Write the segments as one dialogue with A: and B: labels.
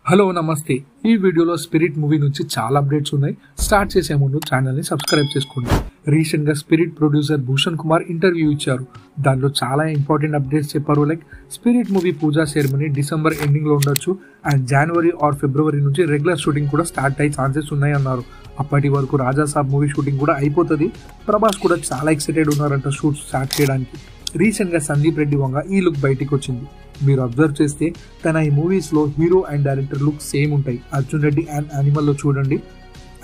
A: Hello నమస్తే, ఈ వీడియోలో స్పిరిట్ మూవీ నుంచి చాలా అప్డేట్స్ ఉన్నాయి. స్టార్ట్ చేసే ముందు ఛానల్ని సబ్స్క్రైబ్ చేసుకోండి. రీసెంట్గా spirit producer Bhushan Kumar interview ఇచ్చారు. దాంట్లో చాలా ఇంపార్టెంట్ అప్డేట్స్ చెప్పారు. లైక్ స్పిరిట్ మూవీ పూజా సెరమనీ డిసెంబర్ ఎండింగ్లో ఉండొచ్చు అండ్ జనవరి ఆర్ ఫిబ్రవరి నుంచి రెగ్యులర్ షూటింగ్ కూడా స్టార్ట్ అయ్యే ఛాన్సెస్ ఉన్నాయన్నారు. అప్పటి వరకు రాజా సాబ్ మూవీ షూటింగ్ కూడా అయిపోతుంది. ప్రభాస్ కూడా చాలా ఎక్సైటెడ్ ఉన్నారంట షూట్ స్టార్ట్ చేయడానికి. రీసెంట్గా సందీప్ రెడ్డి వంగ ఈ లుక్ బయటికి వచ్చింది. మీరు అబ్జర్వ్ చేస్తే తన ఈ మూవీస్లో hero and director look same ఉంటాయి. అర్జున్ రెడ్డి అండ్ యానిమల్లో చూడండి.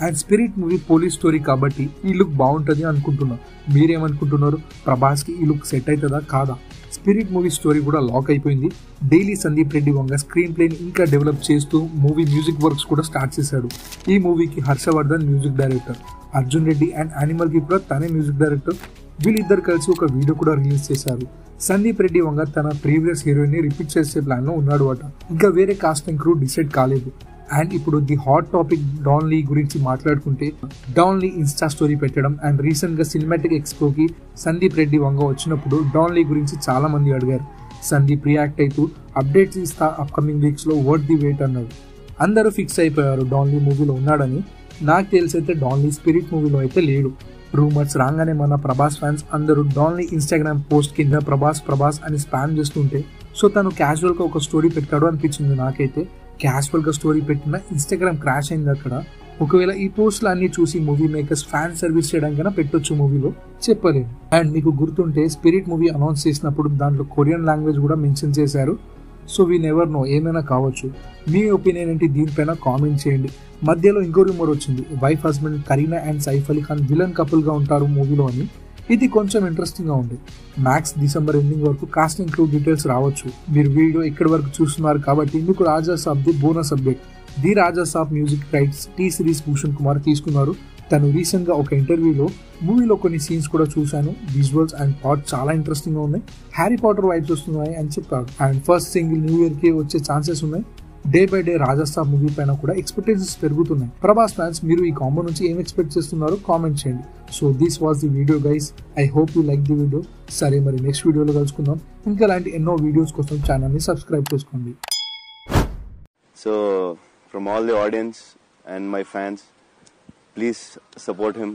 A: And spirit movie police story కాబట్టి ఈ లుక్ బాగుంటుంది అనుకుంటున్నా. మీరేమనుకుంటున్నారు? ప్రభాస్కి ఈ లుక్ సెట్ అవుతుందా కాదా? స్పిరిట్ మూవీ స్టోరీ కూడా లాక్ అయిపోయింది. డైలీ సందీప్ రెడ్డి వంగ స్క్రీన్ ప్లేని ఇంకా డెవలప్ చేస్తూ మూవీ మ్యూజిక్ వర్క్స్ కూడా స్టార్ట్ చేశాడు. ఈ మూవీకి Harshavardhan music director, Arjun Reddy and యానిమల్కి కూడా తనే మ్యూజిక్ డైరెక్టర్. వీళ్ళిద్దరు కలిసి ఒక వీడియో కూడా రిలీజ్ చేశారు. సందీప్ రెడ్డి వంగ తన ప్రీవియస్ హీరోయిన్ ని రిపీట్ చేసే ప్లాన్ లో ఉన్నాడు అట. ఇంకా వేరే కాస్టింగ్ క్రూ డిసైడ్ కాలేదు. అండ్ ఇప్పుడు the hot topic Don Lee గురించి మాట్లాడుకుంటే, డాన్ లీ ఇన్స్టా స్టోరీ పెట్టడం అండ్ రీసెంట్ గా సినిమాటిక్ ఎక్స్పోకి సందీప్ రెడ్డి వంగ వచ్చినప్పుడు డాన్ లీ గురించి చాలా మంది అడిగారు. సందీప్ రియాక్ట్ అవుతూ అప్డేట్స్ ఇస్తా అప్కమింగ్ వీక్స్ లో వర్త్ ది వెయిట్ అన్నాడు. అందరూ ఫిక్స్ అయిపోయారు డాన్ లీ మూవీలో ఉన్నాడని. నాకు తెలిసైతే డాన్ లీ స్పిరిట్ మూవీలో అయితే లేడు. రూమర్స్ రాగానే మన ప్రభాస్ ఫ్యాన్స్ అందరూ డాన్ లీ ఇన్స్టాగ్రామ్ పోస్ట్ కింద ప్రభాస్ అని స్పామ్ చేస్తుంటే, సో తను క్యాజువల్ గా ఒక స్టోరీ పెట్టాడు అనిపించింది నాకైతే. క్యాజువల్ గా స్టోరీ పెట్టిన ఇన్స్టాగ్రామ్ క్రాష్ అయింది అక్కడ. ఒకవేళ ఈ పోస్టులు అన్ని చూసి మూవీ మేకర్స్ ఫ్యాన్ సర్వీస్ చేయడానికైనా పెట్టొచ్చు మూవీలో, చెప్పలేదు. అండ్ మీకు గుర్తుంటే స్పిరిట్ మూవీ అనౌన్స్ చేసినప్పుడు దాంట్లో కొరియన్ లాంగ్వేజ్ కూడా మెన్షన్ చేశారు. సో వీ నెవర్ నో, ఏమైనా కావచ్చు. మీ ఒపీనియన్ ఏంటి దీనిపైన కామెంట్ చేయండి. మధ్యలో ఇంకో రూమర్ వచ్చింది, wife husband Kareena and Saif Ali Khan villain couple గా ఉంటారు మూవీలో అని. ఇది కొంచెం ఇంట్రెస్టింగ్ గా ఉంది. మ్యాక్స్ డిసెంబర్ ఎండింగ్ వరకు కాస్టింగ్ క్రూ డీటెయిల్స్ రావచ్చు. మీరు వీడియో ఎక్కడి వరకు చూస్తున్నారు కాబట్టి మీకు Raja Saab the bonus update. The Raja Saab music rights T Series Bhushan Kumar తీసుకున్నారు. తను రీసెంట్ గా ఒక ఇంటర్వ్యూలో మూవీలో కొన్ని సీన్స్ కూడా చూశాను. విజువల్స్ అండ్ పాట్ చాలా ఇంట్రెస్టింగ్ గా ఉన్నాయి. హ్యారీ పాటర్ వైబ్స్ వస్తున్నాయి అని చెప్పారు. And first single new year కి వచ్చే ఛాన్సెస్ ఉన్నాయి. Day by day Raja Saab movie పైన కూడా ఎక్స్పెక్టేషన్స్ పెరుగుతున్నాయి. ప్రభాస్ ఫ్యాన్స్ మీరు ఈ కాంబో నుంచి ఏం ఎక్స్పెక్ట్ చేస్తున్నారో కామెంట్ చేయండి. So this was the video guys. I hope you like the video. సరే, మరి నెక్స్ట్ వీడియోలో కలుసుకుందాం. ఇంకా ఇలాంటి ఎన్నో వీడియోస్ కోసం ఛానల్ ని సబ్స్క్రైబ్ చేసుకోండి.
B: So from all the audience and my fans, please support him